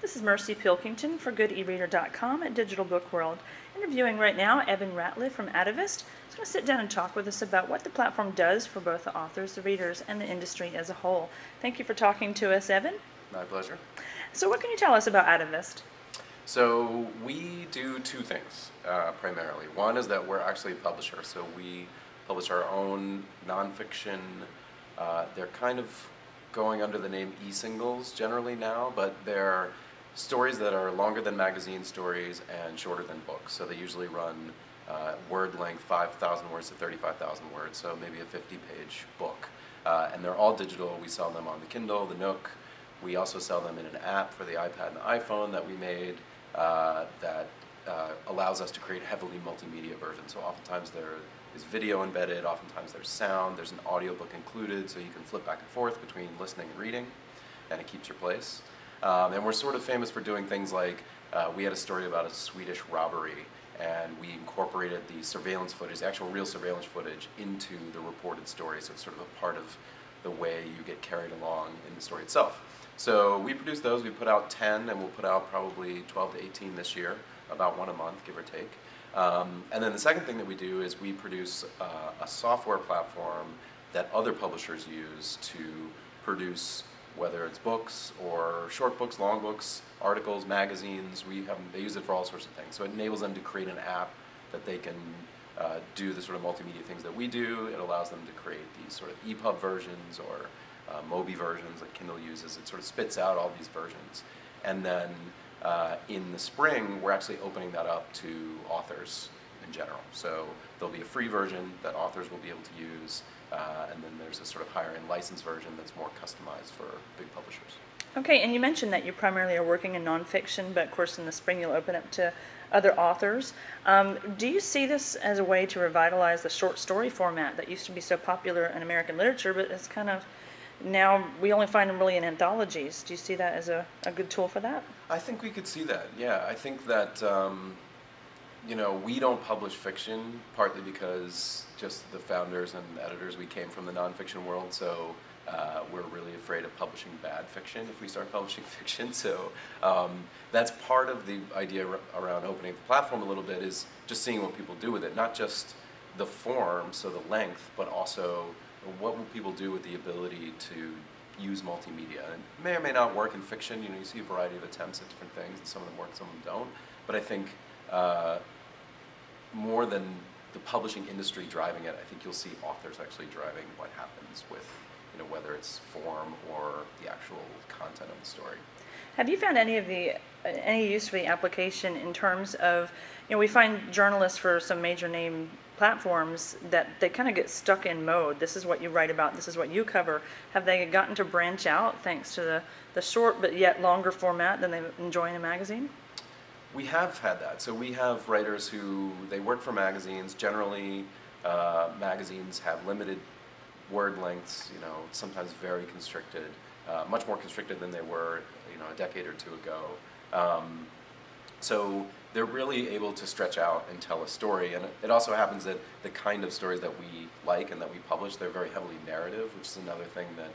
This is Mercy Pilkington for GoodEreader.com at Digital Book World. Interviewing right now Evan Ratliff from Atavist. He's going to sit down and talk with us about what the platform does for both the authors, the readers, and the industry as a whole. Thank you for talking to us, Evan. My pleasure. So what can you tell us about Atavist? So we do two things primarily. One is that we're actually a publisher, so we publish our own nonfiction. They're kind of going under the name e-singles generally now, but they're stories that are longer than magazine stories and shorter than books. So they usually run word length 5,000 words to 35,000 words, so maybe a 50-page book. And they're all digital. We sell them on the Kindle, the Nook. We also sell them in an app for the iPad and the iPhone that we made that allows us to create heavily multimedia versions. So oftentimes there is video embedded, oftentimes there's sound, there's an audiobook included, so you can flip back and forth between listening and reading, and it keeps your place. And we're sort of famous for doing things like, we had a story about a Swedish robbery, and we incorporated the surveillance footage, the actual real surveillance footage, into the reported story, so it's sort of a part of the way you get carried along in the story itself. So we produce those, we put out 10, and we'll put out probably 12 to 18 this year, about one a month, give or take. And then the second thing that we do is we produce a software platform that other publishers use to produce, whether it's books or short books, long books, articles, magazines. They use it for all sorts of things. So it enables them to create an app that they can do the sort of multimedia things that we do. It allows them to create these sort of ePub versions or Mobi versions that Kindle uses. It sort of spits out all these versions. And then in the spring, we're actually opening that up to authors in general. So there'll be a free version that authors will be able to use, and then there's a sort of higher-end licensed version that's more customized for big publishers. Okay, and you mentioned that you primarily are working in nonfiction, but of course in the spring you'll open up to other authors. Do you see this as a way to revitalize the short story format that used to be so popular in American literature, but it's kind of now we only find them really in anthologies? Do you see that as a good tool for that? I think we could see that, yeah. I think that, we don't publish fiction, partly because just the founders and editors, we came from the nonfiction world, so we're really afraid of publishing bad fiction if we start publishing fiction. So that's part of the idea around opening the platform a little bit, is just seeing what people do with it, not just the form, so the length, but also what will people do with the ability to use multimedia. And it may or may not work in fiction. You see a variety of attempts at different things, and some of them work, some of them don't. But I think more than the publishing industry driving it, I think you'll see authors actually driving what happens with, whether it's form or the actual content of the story. Have you found any use for the application in terms of, we find journalists for some major name platforms that they kind of get stuck in mode. This is what you write about, this is what you cover. Have they gotten to branch out thanks to the short but yet longer format than they enjoy in a magazine? We have had that. So we have writers who, they work for magazines. Generally, magazines have limited word lengths, sometimes very constricted, much more constricted than they were, a decade or two ago. So they're really able to stretch out and tell a story. And it also happens that the kind of stories that we like and that we publish, they're very heavily narrative, which is another thing that,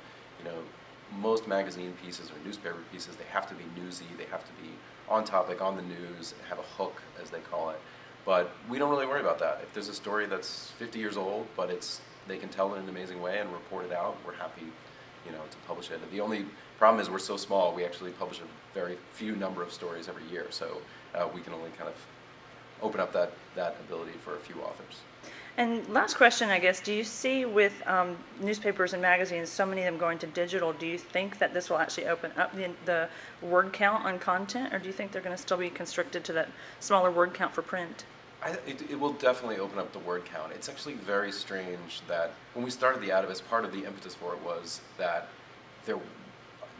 most magazine pieces or newspaper pieces, they have to be newsy, they have to be on topic, on the news, have a hook, as they call it. But we don't really worry about that. If there's a story that's 50 years old, but they can tell it in an amazing way and report it out, we're happy, to publish it. The only problem is we're so small, we actually publish a very few number of stories every year, so we can only kind of open up that ability for a few authors. And last question, I guess, do you see with newspapers and magazines, so many of them going to digital, do you think that this will actually open up the word count on content, or do you think they're going to still be constricted to that smaller word count for print? It will definitely open up the word count. It's actually very strange that when we started the Atavist, part of the impetus for it was that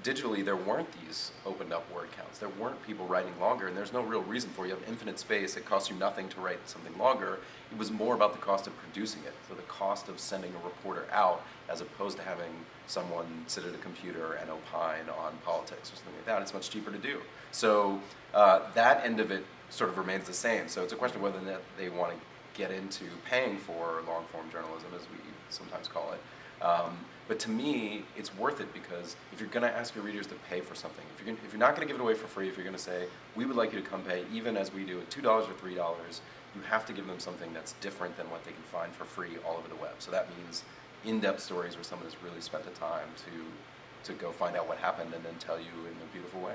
digitally there weren't these opened up word counts. There weren't people writing longer, and there's no real reason for it. You have infinite space. It costs you nothing to write something longer. It was more about the cost of producing it, so the cost of sending a reporter out, as opposed to having someone sit at a computer and opine on politics or something like that. It's much cheaper to do. So that end of it sort of remains the same. So it's a question of whether they want to get into paying for long-form journalism, as we sometimes call it. But to me, it's worth it because if you're going to ask your readers to pay for something, if you're not going to give it away for free, if you're going to say, we would like you to come pay, even as we do at $2 or $3, you have to give them something that's different than what they can find for free all over the web. So that means in-depth stories where someone has really spent the time to go find out what happened and then tell you in a beautiful way.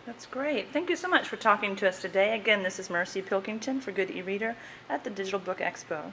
That's great. Thank you so much for talking to us today. Again, this is Mercy Pilkington for Good eReader at the Digital Book Expo.